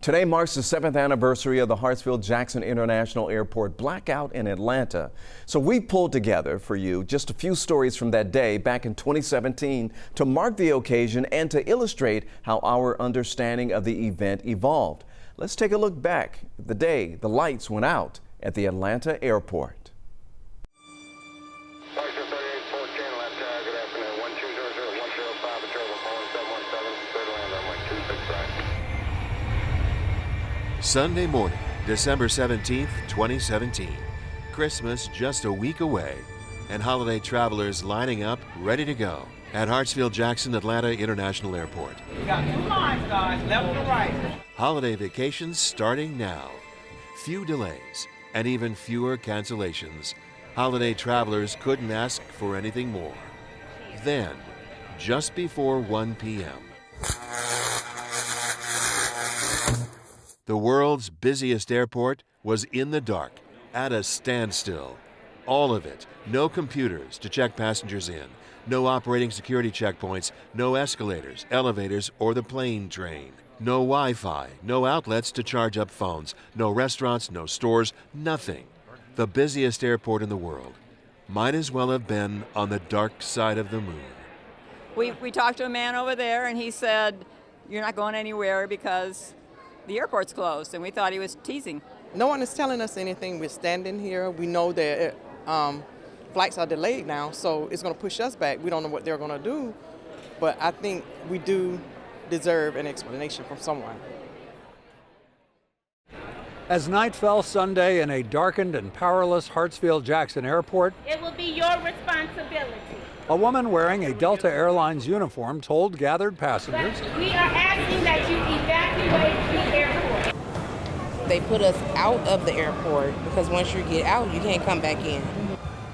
Today marks the 7th anniversary of the Hartsfield-Jackson International Airport blackout in Atlanta. So we pulled together for you just a few stories from that day back in 2017 to mark the occasion and to illustrate how our understanding of the event evolved. Let's take a look back at the day the lights went out at the Atlanta airport. Sunday morning, December 17th, 2017. Christmas just a week away, and holiday travelers lining up, ready to go at Hartsfield-Jackson Atlanta International Airport. We got 2 lines, guys, left and right. Holiday vacations starting now. Few delays and even fewer cancellations. Holiday travelers couldn't ask for anything more. Then, just before 1 p.m., the world's busiest airport was in the dark, at a standstill. All of it. No computers to check passengers in. No operating security checkpoints. No escalators, elevators, or the plane train. No Wi-Fi. No outlets to charge up phones. No restaurants, no stores, nothing. The busiest airport in the world might as well have been on the dark side of the moon. We talked to a man over there, and he said, "You're not going anywhere because the airport's closed," and we thought he was teasing. No one is telling us anything. We're standing here. We know that flights are delayed now, so it's going to push us back. We don't know what they're going to do, but I think we do deserve an explanation from someone. As night fell Sunday in a darkened and powerless Hartsfield-Jackson Airport, it will be your responsibility. A woman wearing a Delta Airlines uniform told gathered passengers, "We are asking that you evacuate the airport." They put us out of the airport because once you get out, you can't come back in.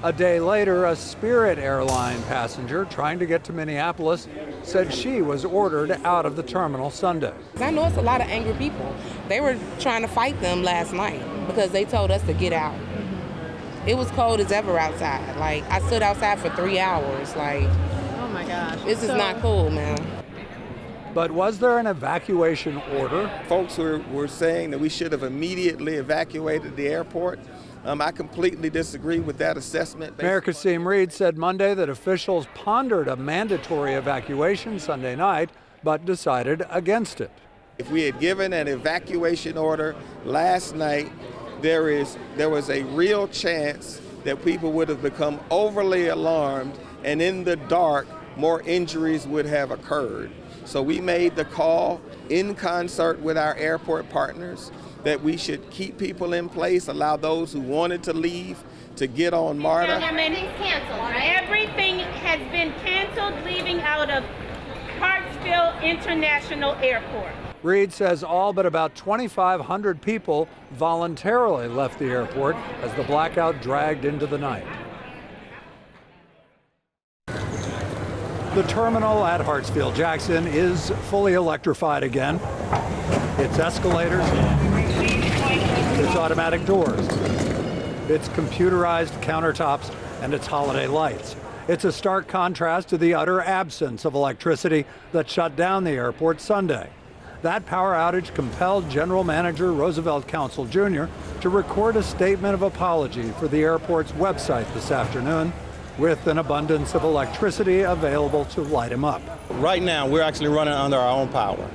A day later, a Spirit airline passenger trying to get to Minneapolis said she was ordered out of the terminal Sunday. I know it's a lot of angry people. They were trying to fight them last night because they told us to get out. It was cold as ever outside. Like, I stood outside for 3 hours. Like, oh my gosh. This is not cool, man. But was there an evacuation order? Folks were saying that we should have immediately evacuated the airport. I completely disagree with that assessment. Mayor Kasim Reed said Monday that officials pondered a mandatory evacuation Sunday night, but decided against it. If we had given an evacuation order last night, there was a real chance that people would have become overly alarmed, and in the dark, more injuries would have occurred. So we made the call in concert with our airport partners that we should keep people in place, allow those who wanted to leave to get on MARTA. Everything's canceled, right? Everything has been canceled leaving out of Hartsfield International Airport. Reed says all but about 2,500 people voluntarily left the airport as the blackout dragged into the night. The terminal at Hartsfield-Jackson is fully electrified again. Its escalators, its automatic doors, its computerized countertops, and its holiday lights. It's a stark contrast to the utter absence of electricity that shut down the airport Sunday. That power outage compelled General Manager Roosevelt Council Jr. to record a statement of apology for the airport's website this afternoon, with an abundance of electricity available to light him up. Right now, we're actually running under our own power.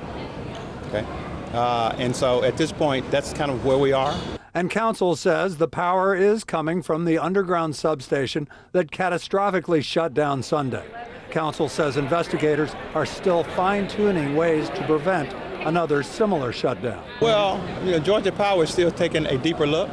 Okay, and so at this point, that's kind of where we are. And Council says the power is coming from the underground substation that catastrophically shut down Sunday. Council says investigators are still fine-tuning ways to prevent another similar shutdown. Well, Georgia Power is still taking a deeper look.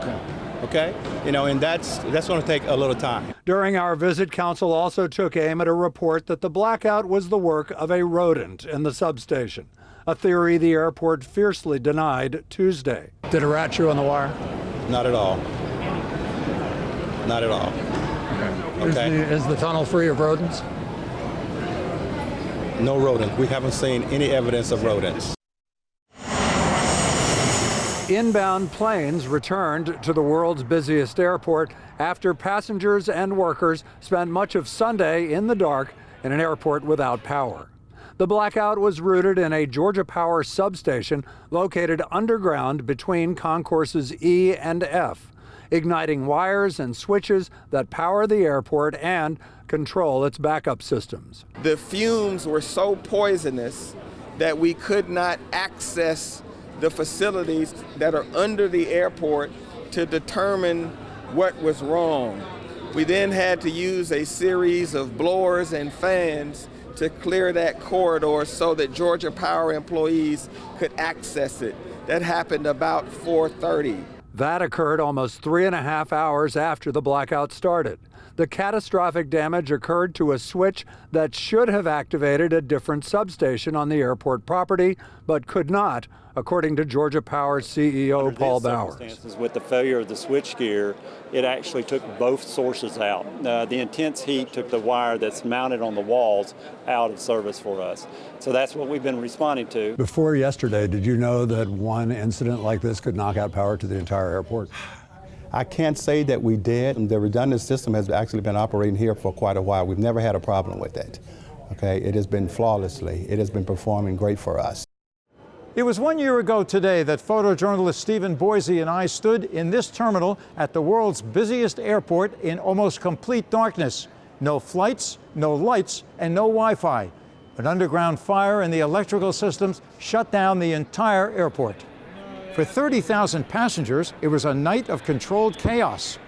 Okay, and that's going to take a little time. During our visit, Council also took aim at a report that the blackout was the work of a rodent in the substation, a theory the airport fiercely denied Tuesday. Did a rat chew on the wire? Not at all. Not at all. Okay. Is the tunnel free of rodents? No rodent. We haven't seen any evidence of rodents. Inbound planes returned to the world's busiest airport after passengers and workers spent much of Sunday in the dark in an airport without power. The blackout was rooted in a Georgia Power substation located underground between concourses E and F, igniting wires and switches that power the airport and control its backup systems. The fumes were so poisonous that we could not access the facilities that are under the airport to determine what was wrong. We then had to use a series of blowers and fans to clear that corridor so that Georgia Power employees could access it. That happened about 4:30. That occurred almost 3.5 hours after the blackout started. The catastrophic damage occurred to a switch that should have activated a different substation on the airport property, but could not, according to Georgia Power's CEO Paul Bowers. With the failure of the switchgear, it actually took both sources out. The intense heat took the wire that's mounted on the walls out of service for us. So that's what we've been responding to. Before yesterday, did you know that one incident like this could knock out power to the entire airport? I can't say that we did. The redundant system has actually been operating here for quite a while. We've never had a problem with it. Okay, it has been flawlessly. It has been performing great for us. It was 1 year ago today that photojournalist Stephen Boise and I stood in this terminal at the world's busiest airport in almost complete darkness. No flights, no lights, and no Wi-Fi. An underground fire in the electrical systems shut down the entire airport. For 30,000 passengers, it was a night of controlled chaos.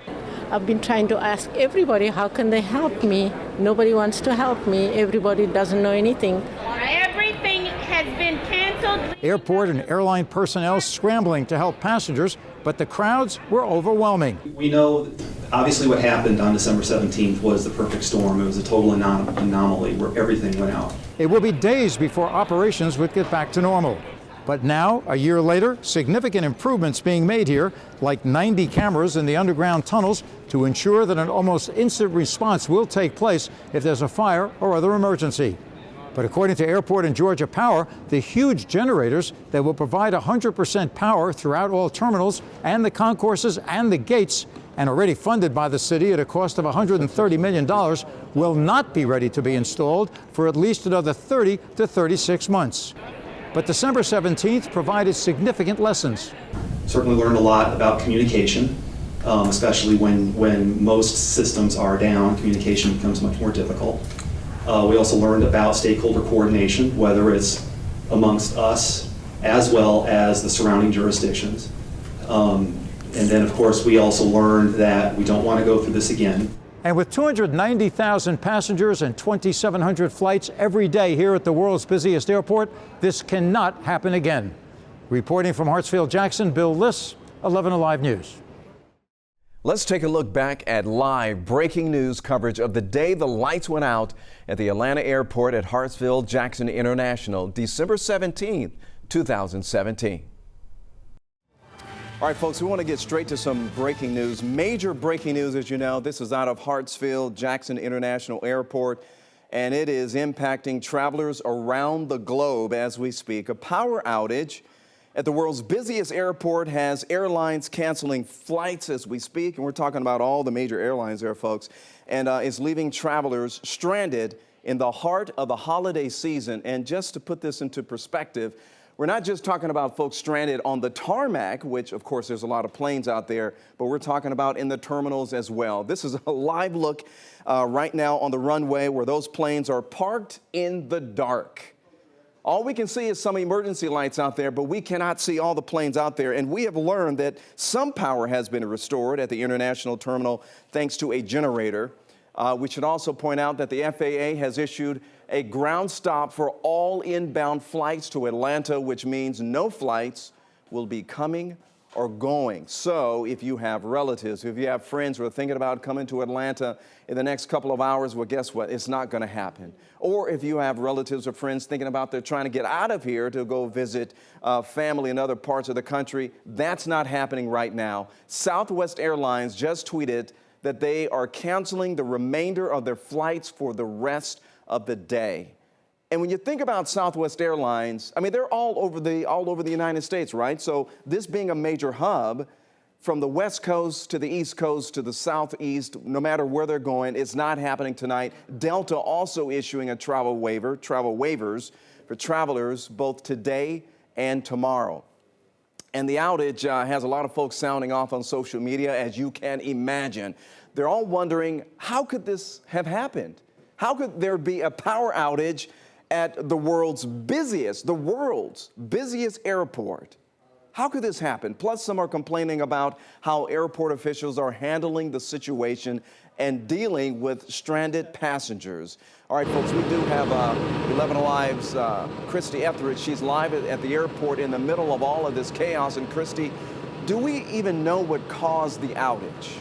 I've been trying to ask everybody, how can they help me? Nobody wants to help me. Everybody doesn't know anything. Everything has been canceled. Airport and airline personnel scrambling to help passengers, but the crowds were overwhelming. We know, obviously, what happened on December 17th was the perfect storm. It was a total anomaly where everything went out. It will be days before operations would get back to normal. But now, a year later, significant improvements being made here, like 90 cameras in the underground tunnels to ensure that an almost instant response will take place if there's a fire or other emergency. But according to Airport and Georgia Power, the huge generators that will provide 100% power throughout all terminals and the concourses and the gates, and already funded by the city at a cost of $130 million, will not be ready to be installed for at least another 30 to 36 months. But December 17th provided significant lessons. Certainly learned a lot about communication, especially when most systems are down, communication becomes much more difficult. We also learned about stakeholder coordination, whether it's amongst us as well as the surrounding jurisdictions. And then, of course, we also learned that we don't want to go through this again. And with 290,000 passengers and 2,700 flights every day here at the world's busiest airport, this cannot happen again. Reporting from Hartsfield-Jackson, Bill Liss, 11 Alive News. Let's take a look back at live breaking news coverage of the day the lights went out at the Atlanta airport at Hartsfield-Jackson International, December 17th, 2017. All right, folks, we want to get straight to some breaking news. Major breaking news, as you know. This is out of Hartsfield-Jackson International Airport, and it is impacting travelers around the globe as we speak. A power outage at the world's busiest airport has airlines canceling flights as we speak, and we're talking about all the major airlines there, folks, and is leaving travelers stranded in the heart of the holiday season. And just to put this into perspective, we're not just talking about folks stranded on the tarmac, which, of course, there's a lot of planes out there, but we're talking about in the terminals as well. This is a live look right now on the runway where those planes are parked in the dark. All we can see is some emergency lights out there, but we cannot see all the planes out there. And we have learned that some power has been restored at the international terminal thanks to a generator. We should also point out that the FAA has issued a ground stop for all inbound flights to Atlanta, which means no flights will be coming or going. So if you have relatives, if you have friends who are thinking about coming to Atlanta in the next couple of hours, well, guess what? It's not going to happen. Or if you have relatives or friends thinking about they're trying to get out of here to go visit family in other parts of the country, that's not happening right now. Southwest Airlines just tweeted that they are canceling the remainder of their flights for the rest of the day. And when you think about Southwest Airlines, I mean, they're all over the United States, right? So this being a major hub, from the West Coast to the East Coast to the Southeast, no matter where they're going, it's not happening tonight. Delta also issuing a travel waivers for travelers both today and tomorrow. And the outage has a lot of folks sounding off on social media, as you can imagine. They're all wondering, how could this have happened? How could there be a power outage at the world's busiest airport? How could this happen? Plus, some are complaining about how airport officials are handling the situation and dealing with stranded passengers. All right, folks, we do have 11 Alive's Christy Etheridge. She's live at the airport in the middle of all of this chaos. And Christy, do we even know what caused the outage?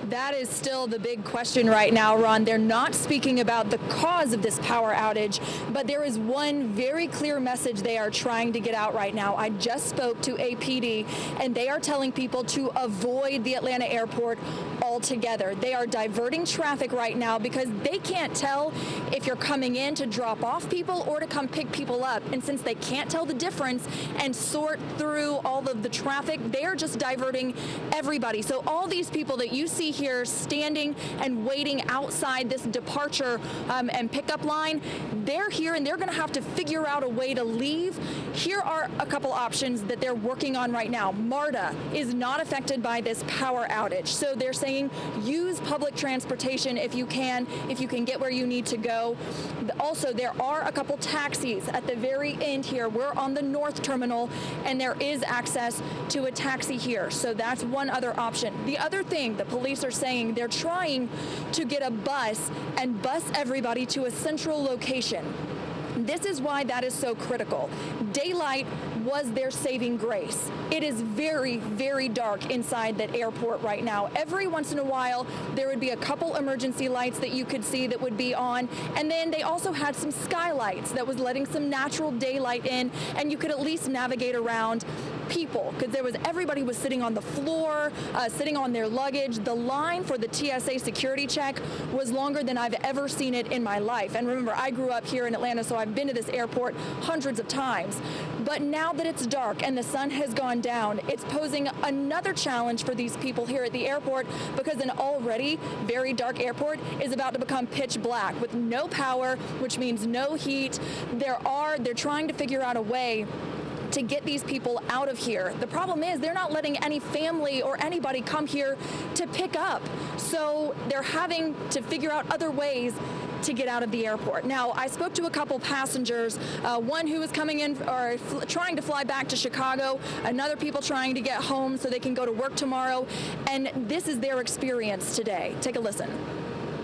That is still the big question right now, Ron. They're not speaking about the cause of this power outage, but there is one very clear message they are trying to get out right now. I just spoke to APD, and they are telling people to avoid the Atlanta airport altogether. They are diverting traffic right now because they can't tell if you're coming in to drop off people or to come pick people up. And since they can't tell the difference and sort through all of the traffic, they are just diverting everybody. So all these people that you see here standing and waiting outside this departure and pickup line, they're here and they're going to have to figure out a way to leave. Here are a couple options that they're working on right now. MARTA is not affected by this power outage, so they're saying use public transportation if you can get where you need to go. Also, there are a couple taxis at the very end here. We're on the north terminal and there is access to a taxi here, so that's one other option. The other thing the police are saying, they're trying to get a bus and bus everybody to a central location. This is why that is so critical. Daylight was their saving grace. It is very, very dark inside that airport right now. Every once in a while, there would be a couple emergency lights that you could see that would be on. And then they also had some skylights that was letting some natural daylight in, and you could at least navigate around people, because everybody was sitting on the floor, sitting on their luggage. The line for the TSA security check was longer than I've ever seen it in my life. And remember, I grew up here in Atlanta, so I've been to this airport hundreds of times. But now that it's dark and the sun has gone down, it's posing another challenge for these people here at the airport, because an already very dark airport is about to become pitch black with no power, which means no heat. They're trying to figure out a way to get these people out of here. The problem is they're not letting any family or anybody come here to pick up. So they're having to figure out other ways to get out of the airport. Now, I spoke to a couple passengers, one who was coming in or trying to fly back to Chicago, another people trying to get home so they can go to work tomorrow, and this is their experience today. Take a listen.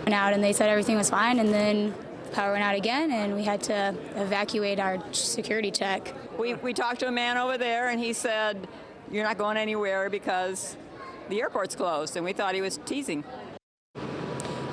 Went out and they said everything was fine, and then power went out again and we had to evacuate our security check. We talked to a man over there and he said, "You're not going anywhere because the airport's closed," and we thought he was teasing.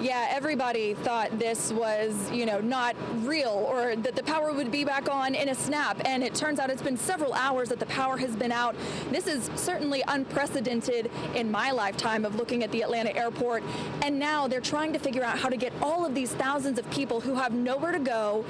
Yeah, everybody thought this was, not real, or that the power would be back on in a snap. And it turns out it's been several hours that the power has been out. This is certainly unprecedented in my lifetime of looking at the Atlanta airport. And now they're trying to figure out how to get all of these thousands of people who have nowhere to go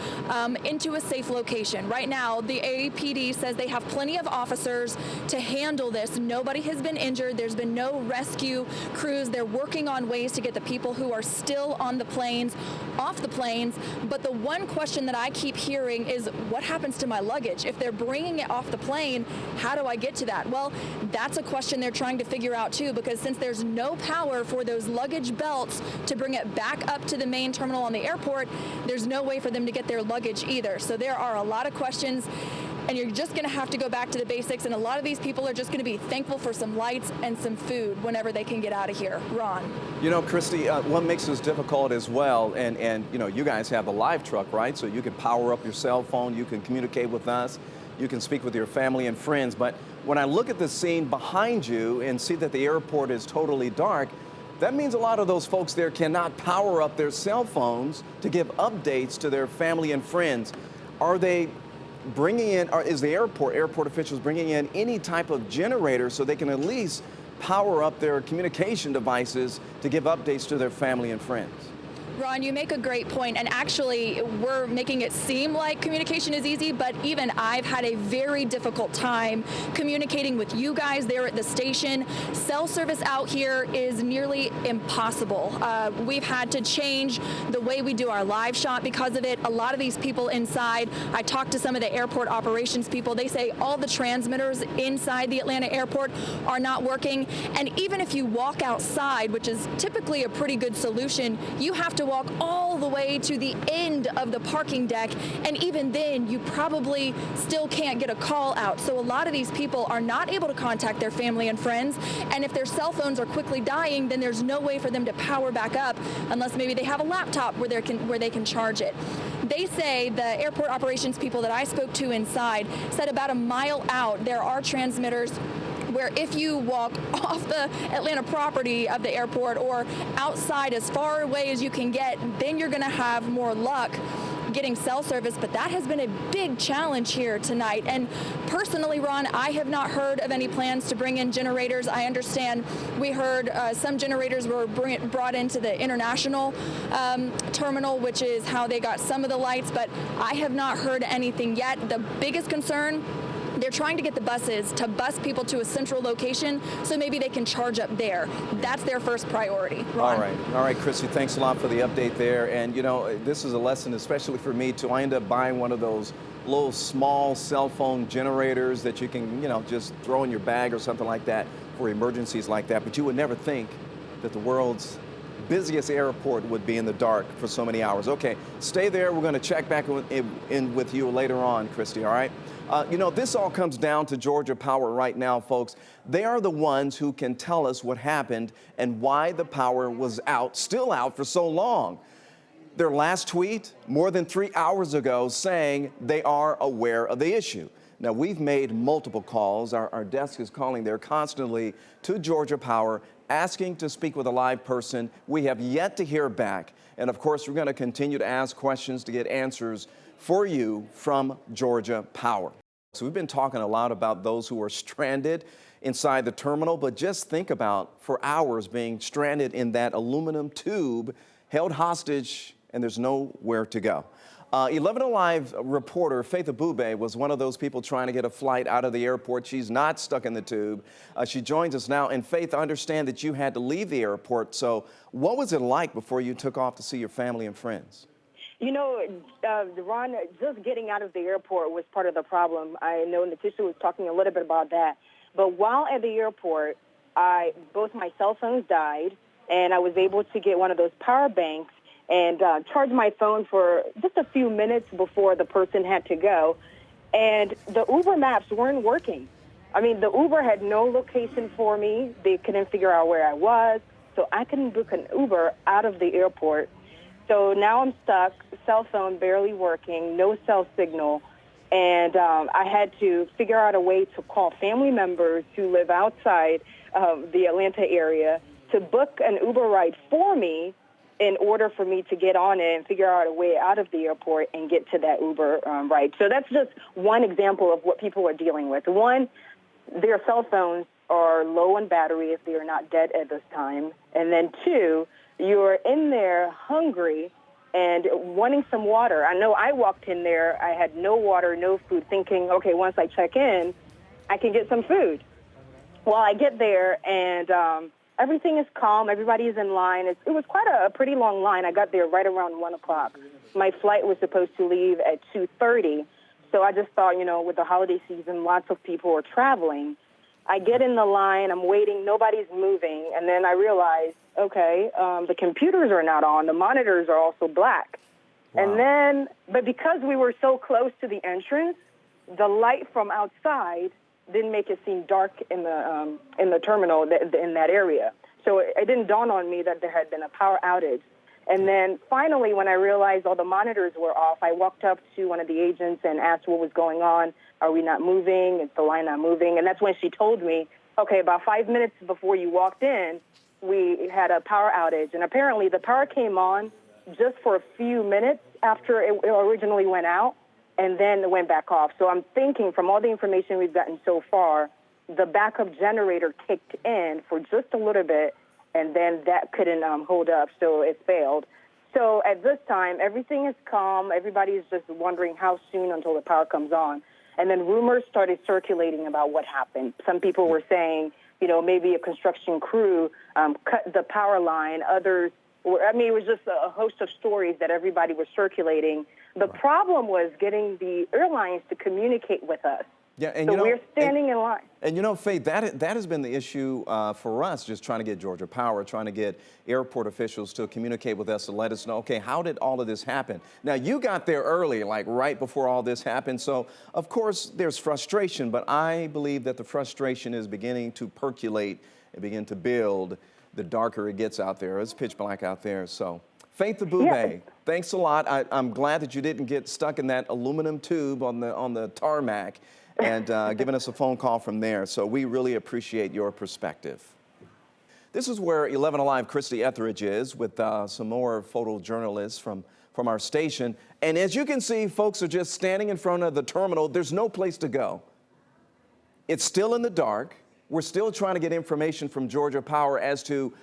into a safe location. Right now, the APD says they have plenty of officers to handle this. Nobody has been injured. There's been no rescue crews. They're working on ways to get the people who are still on the planes off the planes. But the one question that I keep hearing is, what happens to my luggage? If they're bringing it off the plane, how do I get to that? Well, that's a question they're trying to figure out too, because since there's no power for those luggage belts to bring it back up to the main terminal on the airport, there's no way for them to get their luggage either. So there are a lot of questions, and you're just going to have to go back to the basics. And a lot of these people are just going to be thankful for some lights and some food whenever they can get out of here. Ron. Christy, what makes this difficult as well, and you guys have a live truck, right? So you can power up your cell phone, you can communicate with us, you can speak with your family and friends. But when I look at the scene behind you and see that the airport is totally dark, that means a lot of those folks there cannot power up their cell phones to give updates to their family and friends. Are they bringing in, or is the airport officials bringing in any type of generator so they can at least power up their communication devices to give updates to their family and friends? Ron, you make a great point, and actually we're making it seem like communication is easy, but even I've had a very difficult time communicating with you guys there at the station. Cell service out here is nearly impossible. We've had to change the way we do our live shot because of it. A lot of these people inside, I talked to some of the airport operations people, they say all the transmitters inside the Atlanta airport are not working, and even if you walk outside, which is typically a pretty good solution, you have to walk all the way to the end of the parking deck, and even then you probably still can't get a call out. So a lot of these people are not able to contact their family and friends, and if their cell phones are quickly dying, then there's no way for them to power back up unless maybe they have a laptop where they can charge it. They say, the airport operations people that I spoke to inside said about a mile out there are transmitters where if you walk off the Atlanta property of the airport or outside as far away as you can get, then you're going to have more luck getting cell service, but that has been a big challenge here tonight. And personally, Ron, I have not heard of any plans to bring in generators. I understand we heard some generators were brought into the international terminal, which is how they got some of the lights, but I have not heard anything yet. The biggest concern, they're trying to get the buses to bus people to a central location so maybe they can charge up there. That's their first priority. Ron. All right, Christy, thanks a lot for the update there. And, you know, this is a lesson, especially for me, too. I end up buying one of those little small cell phone generators that you can, you know, just throw in your bag or something like that for emergencies like that. But you would never think that the world's busiest airport would be in the dark for so many hours. Okay, stay there. We're going to check back in with you later on, Christy, all right? You know, this all comes down to Georgia Power right now, folks. They are the ones who can tell us what happened and why the power was out, still out for so long. Their last tweet, more than 3 hours ago, saying they are aware of the issue. Now, we've made multiple calls. Our desk is calling there constantly to Georgia Power, asking to speak with a live person. We have yet to hear back. And of course, we're going to continue to ask questions to get answers for you from Georgia Power. So we've been talking a lot about those who are stranded inside the terminal, but just think about for hours being stranded in that aluminum tube, held hostage, and there's nowhere to go. 11 Alive reporter Faith Abube was one of those people trying to get a flight out of the airport. She's not stuck in the tube. She joins us now. And Faith, I understand that you had to leave the airport. So what was it like before you took off to see your family and friends? You know, Ron, just getting out of the airport was part of the problem. I know Natisha was talking a little bit about that. But while at the airport, both my cell phones died, and I was able to get one of those power banks and charge my phone for just a few minutes before the person had to go. And the Uber maps weren't working. I mean, the Uber had no location for me. They couldn't figure out where I was. So I couldn't book an Uber out of the airport. So now I'm stuck, cell phone barely working, no cell signal. And I had to figure out a way to call family members who live outside of the Atlanta area to book an Uber ride for me in order for me to get on it and figure out a way out of the airport and get to that Uber ride. So that's just one example of what people are dealing with. One, their cell phones are low on battery if they are not dead at this time. And then two, you're in there hungry and wanting some water. I know I walked in there, I had no water, no food, thinking, okay, once I check in, I can get some food. Well, I get there and everything is calm. Everybody is in line. It was quite a pretty long line. I got there right around 1 o'clock. My flight was supposed to leave at 2:30. So I just thought, you know, with the holiday season, lots of people are traveling. I get in the line. I'm waiting. Nobody's moving. And then I realize, okay, the computers are not on. The monitors are also black. Wow. And then, but because we were so close to the entrance, the light from outside didn't make it seem dark in the terminal in that area. So it didn't dawn on me that there had been a power outage. And then finally, when I realized all the monitors were off, I walked up to one of the agents and asked what was going on. Are we not moving? Is the line not moving? And that's when she told me, okay, about 5 minutes before you walked in, we had a power outage. And apparently the power came on just for a few minutes after it originally went out, and then it went back off. So I'm thinking from all the information we've gotten so far, the backup generator kicked in for just a little bit, and then that couldn't hold up, so it failed. So at this time, everything is calm. Everybody is just wondering how soon until the power comes on. And then rumors started circulating about what happened. Some people were saying, maybe a construction crew cut the power line. Others, it was just a host of stories that everybody was circulating. The problem was getting the airlines to communicate with us. Yeah, and so we're standing in line. And Faith, that has been the issue for us, just trying to get Georgia Power, trying to get airport officials to communicate with us to let us know, okay, how did all of this happen? Now, you got there early, like right before all this happened, so of course there's frustration, but I believe that the frustration is beginning to percolate and begin to build the darker it gets out there. It's pitch black out there, so. Faith Abube, thanks a lot. I'm glad that you didn't get stuck in that aluminum tube on the tarmac and giving us a phone call from there. So we really appreciate your perspective. This is where 11 Alive Christy Etheridge is with some more photojournalists from our station. And as you can see, folks are just standing in front of the terminal. There's no place to go. It's still in the dark. We're still trying to get information from Georgia Power as to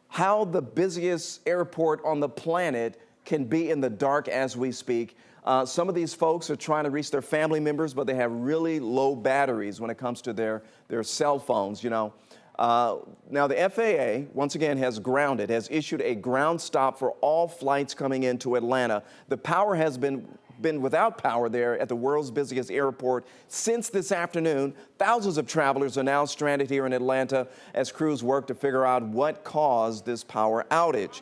how the busiest airport on the planet can be in the dark as we speak. Some of these folks are trying to reach their family members, but they have really low batteries when it comes to their cell phones, Now, the FAA, once again, has issued a ground stop for all flights coming into Atlanta. The power has been without power there at the world's busiest airport since this afternoon. Thousands of travelers are now stranded here in Atlanta as crews work to figure out what caused this power outage.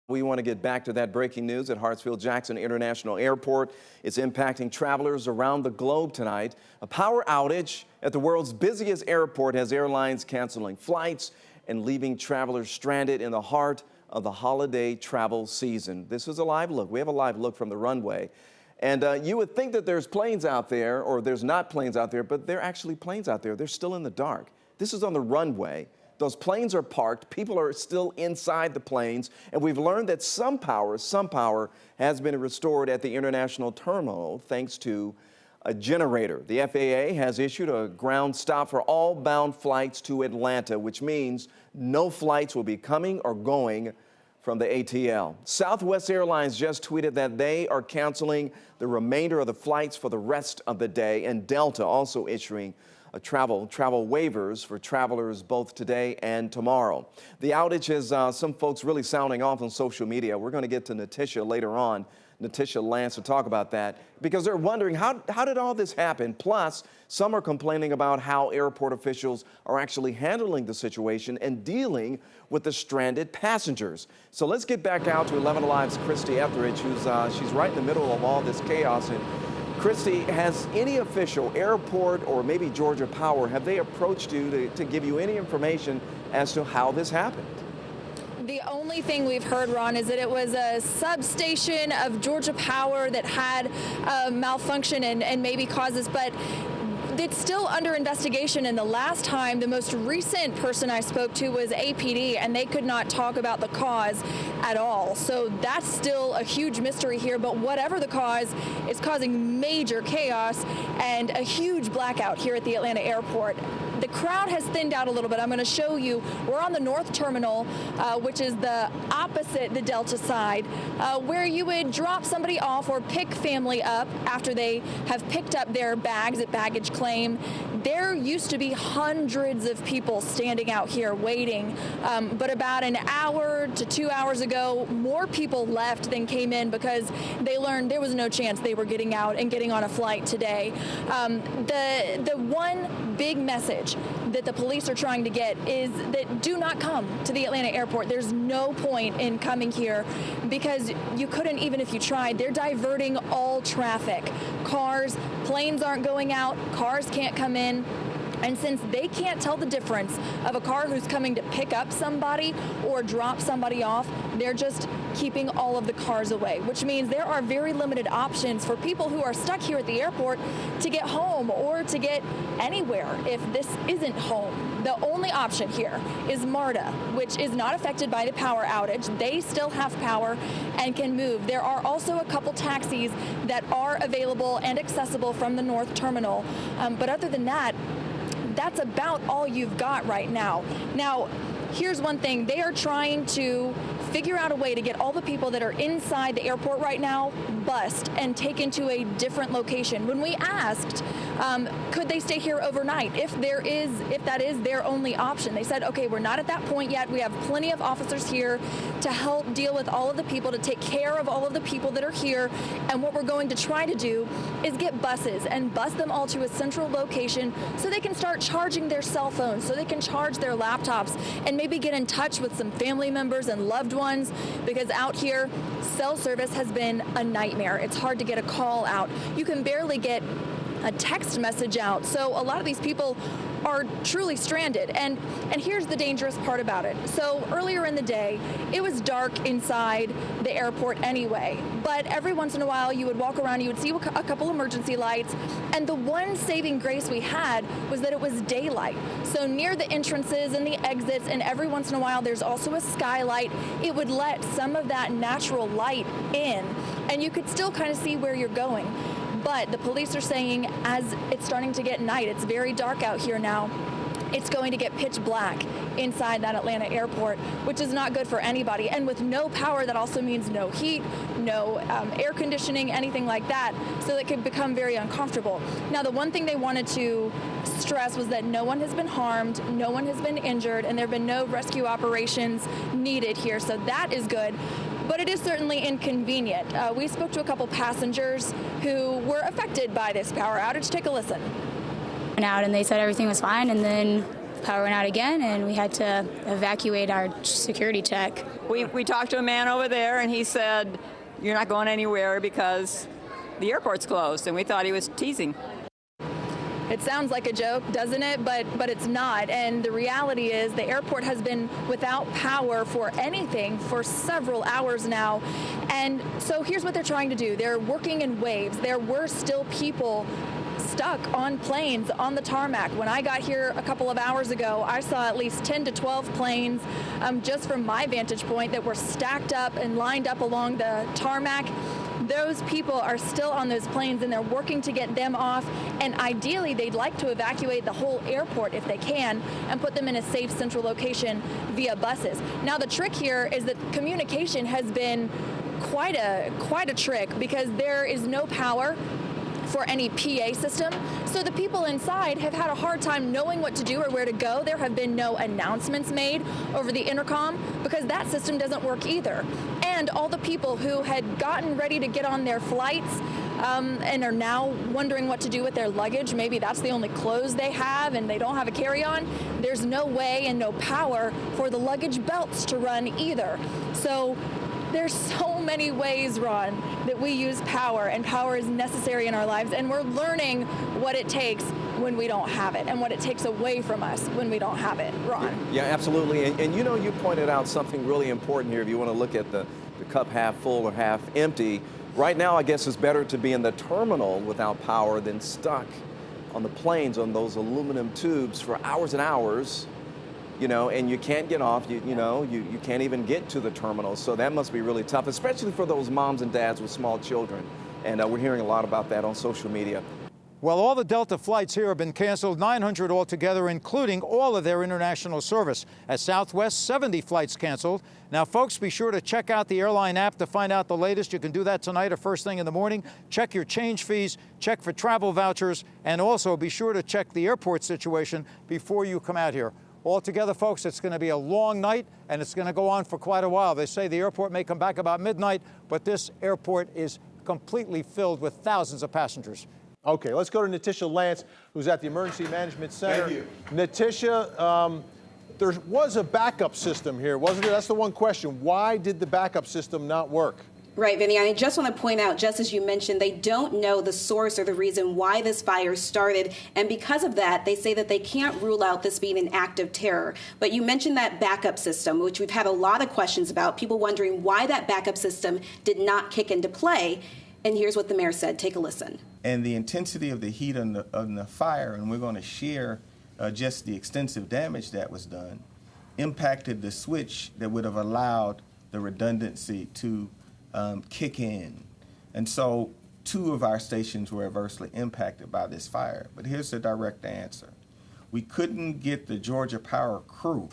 We want to get back to that breaking news at Hartsfield-Jackson International Airport. It's impacting travelers around the globe tonight. A power outage at the world's busiest airport has airlines canceling flights and leaving travelers stranded in the heart of the holiday travel season. This is a live look. We have a live look from the runway. And you would think that there's planes out there, or there's not planes out there, but there are actually planes out there. They're still in the dark. This is on the runway. Those planes are parked. People are still inside the planes. And we've learned that some power has been restored at the international terminal thanks to a generator. The FAA has issued a ground stop for all bound flights to Atlanta, which means no flights will be coming or going from the ATL. Southwest Airlines just tweeted that they are canceling the remainder of the flights for the rest of the day, and Delta also issuing travel waivers for travelers both today and tomorrow. The outage has some folks really sounding off on social media. We're going to get to Natisha later on, Natisha Lance, to talk about that, because they're wondering how did all this happen? Plus, some are complaining about how airport officials are actually handling the situation and dealing with the stranded passengers. So let's get back out to 11 Alive's Christy Etheridge, she's right in the middle of all this chaos. And Christy, has any official, airport or maybe Georgia Power, have they approached you to give you any information as to how this happened? The only thing we've heard, Ron, is that it was a substation of Georgia Power that had a malfunction and maybe causes, but it's still under investigation. And the last time, the most recent person I spoke to was APD, and they could not talk about the cause at all. So that's still a huge mystery here. But whatever the cause, it's causing major chaos and a huge blackout here at the Atlanta airport. The crowd has thinned out a little bit. I'm going to show you. We're on the North Terminal, which is the opposite the Delta side, where you would drop somebody off or pick family up after they have picked up their bags at baggage claim. There used to be hundreds of people standing out here waiting, but about an hour to 2 hours ago, more people left than came in because they learned there was no chance they were getting out and getting on a flight today. The one big message that the police are trying to get is that do not come to the Atlanta airport. There's no point in coming here because you couldn't, even if you tried. They're diverting all traffic. Cars, planes aren't going out, cars can't come in. And since they can't tell the difference of a car who's coming to pick up somebody or drop somebody off, they're just keeping all of the cars away, which means there are very limited options for people who are stuck here at the airport to get home or to get anywhere if this isn't home. The only option here is MARTA, which is not affected by the power outage. They still have power and can move. There are also a couple taxis that are available and accessible from the North Terminal. But other than that, that's about all you've got right now. Now, here's one thing. They are trying to figure out a way to get all the people that are inside the airport right now bused and taken to a different location. When we asked, could they stay here overnight if that is their only option, they said, okay, we're not at that point yet. We have plenty of officers here to help deal with all of the people, to take care of all of the people that are here. And what we're going to try to do is get buses and bus them all to a central location so they can start charging their cell phones, so they can charge their laptops, and maybe get in touch with some family members and loved ones, because out here, cell service has been a nightmare. It's hard to get a call out. You can barely get a text message out. So a lot of these people are truly stranded. And here's the dangerous part about it. So earlier in the day, it was dark inside the airport anyway, but every once in a while you would walk around, you would see a couple emergency lights, and the one saving grace we had was that it was daylight. So near the entrances and the exits, and every once in a while there's also a skylight, it would let some of that natural light in, and you could still kind of see where you're going. But the police are saying as it's starting to get night, it's very dark out here now, it's going to get pitch black inside that Atlanta airport, which is not good for anybody. And with no power, that also means no heat, no air conditioning, anything like that. So it could become very uncomfortable. Now, the one thing they wanted to stress was that no one has been harmed, no one has been injured, and there have been no rescue operations needed here. So that is good. But it is certainly inconvenient. We spoke to a couple passengers who were affected by this power outage. Take a listen. Out, and they said everything was fine, and then power went out again, and we had to evacuate our security check. We talked to a man over there, and he said, you're not going anywhere because the airport's closed, and we thought he was teasing. It sounds like a joke, doesn't it? But it's not. And the reality is the airport has been without power for anything for several hours now. And so here's what they're trying to do. They're working in waves. There were still people stuck on planes on the tarmac. When I got here a couple of hours ago, I saw at least 10 to 12 planes just from my vantage point that were stacked up and lined up along the tarmac. Those people are still on those planes, and they're working to get them off, and ideally they'd like to evacuate the whole airport if they can and put them in a safe central location via buses. Now the trick here is that communication has been quite a trick, because there is no power for any PA system. So the people inside have had a hard time knowing what to do or where to go. There have been no announcements made over the intercom because that system doesn't work either. And all the people who had gotten ready to get on their flights and are now wondering what to do with their luggage, maybe that's the only clothes they have and they don't have a carry-on, there's no way and no power for the luggage belts to run either. So there's so many ways, Ron, that we use power, and power is necessary in our lives, and we're learning what it takes when we don't have it and what it takes away from us when we don't have it. Ron? Yeah, absolutely. And you know, you pointed out something really important here. If you want to look at the cup half full or half empty, right now I guess it's better to be in the terminal without power than stuck on the planes on those aluminum tubes for hours and hours. You know, and you can't get off, you can't even get to the terminal. So that must be really tough, especially for those moms and dads with small children. And we're hearing a lot about that on social media. Well, all the Delta flights here have been canceled, 900 altogether, including all of their international service. At Southwest, 70 flights canceled. Now, folks, be sure to check out the airline app to find out the latest. You can do that tonight or first thing in the morning. Check your change fees, check for travel vouchers, and also be sure to check the airport situation before you come out here. Altogether, folks, it's going to be a long night, and it's going to go on for quite a while. They say the airport may come back about midnight, but this airport is completely filled with thousands of passengers. Okay, let's go to Natisha Lance, who's at the Emergency Management Center. Thank you. Natisha, there was a backup system here, wasn't there? That's the one question. Why did the backup system not work? Right, Vinny, I just want to point out, just as you mentioned, they don't know the source or the reason why this fire started. And because of that, they say that they can't rule out this being an act of terror. But you mentioned that backup system, which we've had a lot of questions about, people wondering why that backup system did not kick into play. And here's what the mayor said. Take a listen. And the intensity of the heat on the fire, and we're going to share just the extensive damage that was done, impacted the switch that would have allowed the redundancy to kick in. And so 2 of our stations were adversely impacted by this fire. But here's the direct answer. We couldn't get the Georgia Power crew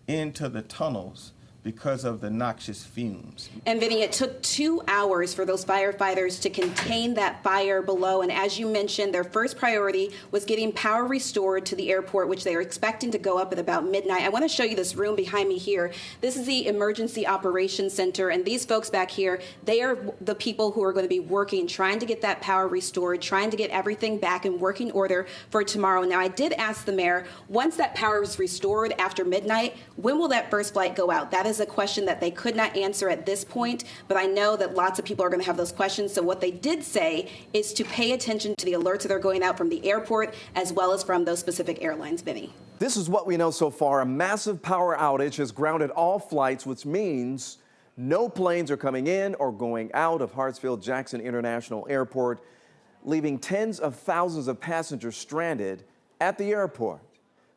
into the tunnels because of the noxious fumes. And Vinny, it took 2 hours for those firefighters to contain that fire below. And as you mentioned, their first priority was getting power restored to the airport, which they are expecting to go up at about midnight. I want to show you this room behind me here. This is the Emergency Operations Center. And these folks back here, they are the people who are going to be working, trying to get that power restored, trying to get everything back in working order for tomorrow. Now, I did ask the mayor, once that power is restored after midnight, when will that first flight go out? That is a question that they could not answer at this point, but I know that lots of people are going to have those questions. So what they did say is to pay attention to the alerts that are going out from the airport as well as from those specific airlines, Vinny. This is what we know so far. A massive power outage has grounded all flights, which means no planes are coming in or going out of Hartsfield-Jackson International Airport, leaving tens of thousands of passengers stranded at the airport.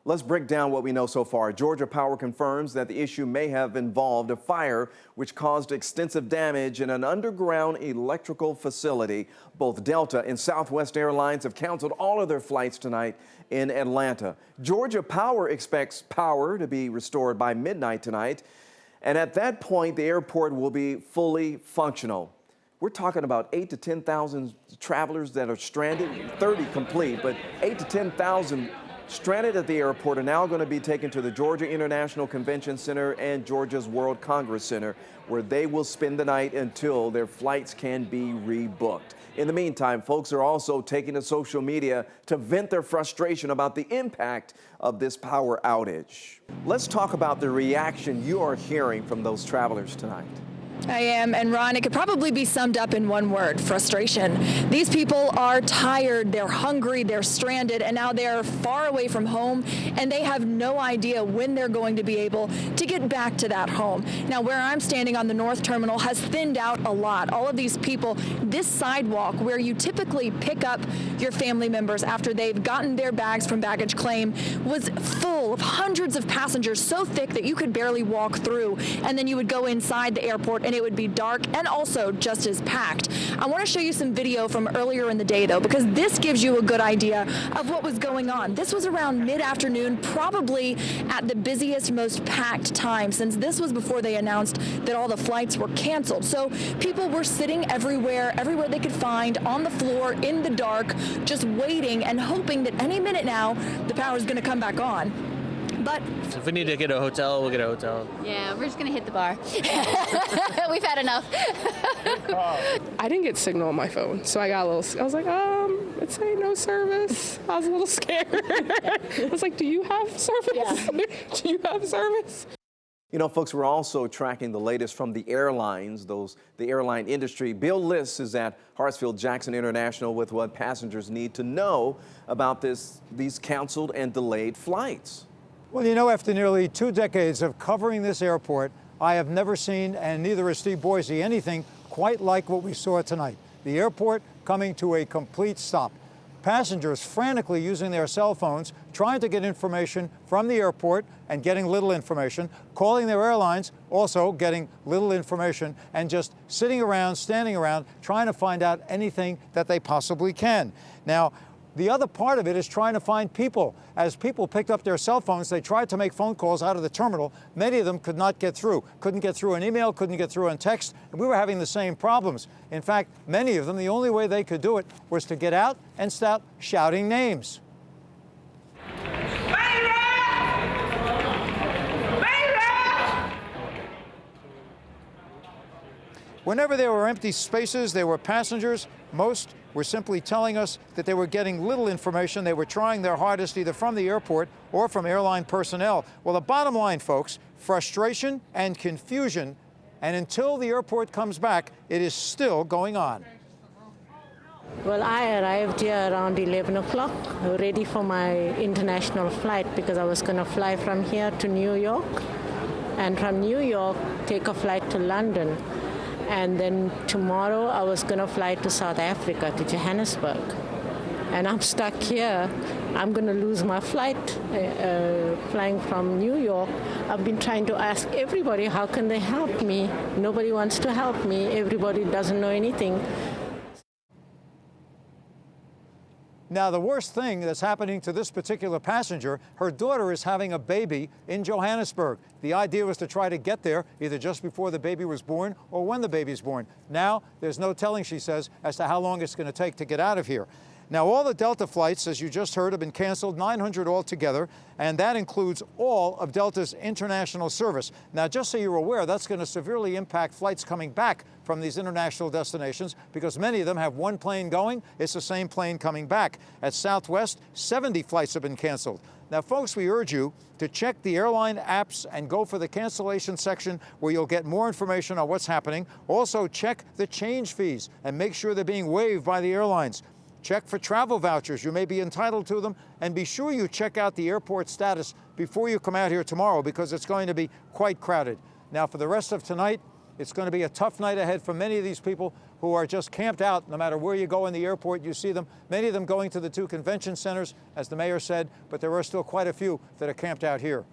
Let's break down what we know so far. Georgia Power confirms that the issue may have involved a fire which caused extensive damage in an underground electrical facility. Both Delta and Southwest Airlines have canceled all of their flights tonight in Atlanta. Georgia Power expects power to be restored by midnight tonight, and at that point, the airport will be fully functional. We're talking about 8,000 to 10,000 travelers that are stranded, 30 complete, but 8,000 to 10,000 stranded at the airport are now going to be taken to the Georgia International Convention Center and Georgia's World Congress Center, where they will spend the night until their flights can be rebooked. In the meantime, folks are also taking to social media to vent their frustration about the impact of this power outage. Let's talk about the reaction you are hearing from those travelers tonight. I am, and Ron, it could probably be summed up in one word: frustration. These people are tired, they're hungry, they're stranded, and now they're far away from home, and they have no idea when they're going to be able to get back to that home. Now, where I'm standing on the North Terminal has thinned out a lot. All of these people, this sidewalk where you typically pick up your family members after they've gotten their bags from baggage claim was full of hundreds of passengers, so thick that you could barely walk through, and then you would go inside the airport and it would be dark and also just as packed. I want to show you some video from earlier in the day, though, because this gives you a good idea of what was going on. This was around mid-afternoon, probably at the busiest, most packed time, since this was before they announced that all the flights were canceled. So people were sitting everywhere they could find, on the floor, in the dark, just waiting and hoping that any minute now the power is going to come back on. But if we need to get a hotel, we'll get a hotel. Yeah, we're just going to hit the bar. We've had enough. I didn't get signal on my phone, so I was like, it's saying no service. I was a little scared. I was like, do you have service? Yeah. Do you have service? You know, folks, we're also tracking the latest from the airlines, the airline industry. Bill Liss is at Hartsfield-Jackson International with what passengers need to know about these canceled and delayed flights. Well, you know, after nearly 2 decades of covering this airport, I have never seen, and neither has Steve Boise, anything quite like what we saw tonight. The airport coming to a complete stop. Passengers frantically using their cell phones, trying to get information from the airport and getting little information, calling their airlines, also getting little information, and just sitting around, standing around, trying to find out anything that they possibly can. Now, the other part of it is trying to find people. As people picked up their cell phones, they tried to make phone calls out of the terminal. Many of them could not get through. Couldn't get through an email, couldn't get through on text, and we were having the same problems. In fact, many of them, the only way they could do it was to get out and start shouting names. Whenever there were empty spaces, there were passengers. Most were simply telling us that they were getting little information. They were trying their hardest either from the airport or from airline personnel. Well, the bottom line, folks, frustration and confusion. And until the airport comes back, it is still going on. Well, I arrived here around 11 o'clock, ready for my international flight because I was going to fly from here to New York, and from New York, take a flight to London. And then tomorrow I was going to fly to South Africa, to Johannesburg. And I'm stuck here. I'm going to lose my flight flying from New York. I've been trying to ask everybody, how can they help me? Nobody wants to help me. Everybody doesn't know anything. Now, the worst thing that's happening to this particular passenger, her daughter is having a baby in Johannesburg. The idea was to try to get there either just before the baby was born or when the baby's born. Now, there's no telling, she says, as to how long it's going to take to get out of here. Now, all the Delta flights, as you just heard, have been canceled, 900 altogether, and that includes all of Delta's international service. Now, just so you're aware, that's going to severely impact flights coming back from these international destinations because many of them have one plane going. It's the same plane coming back. At Southwest, 70 flights have been canceled. Now, folks, we urge you to check the airline apps and go for the cancellation section where you'll get more information on what's happening. Also, check the change fees and make sure they're being waived by the airlines. Check for travel vouchers. You may be entitled to them. And be sure you check out the airport status before you come out here tomorrow because it's going to be quite crowded. Now, for the rest of tonight, it's going to be a tough night ahead for many of these people who are just camped out. No matter where you go in the airport, you see them, many of them going to the 2 convention centers, as the mayor said, but there are still quite a few that are camped out here.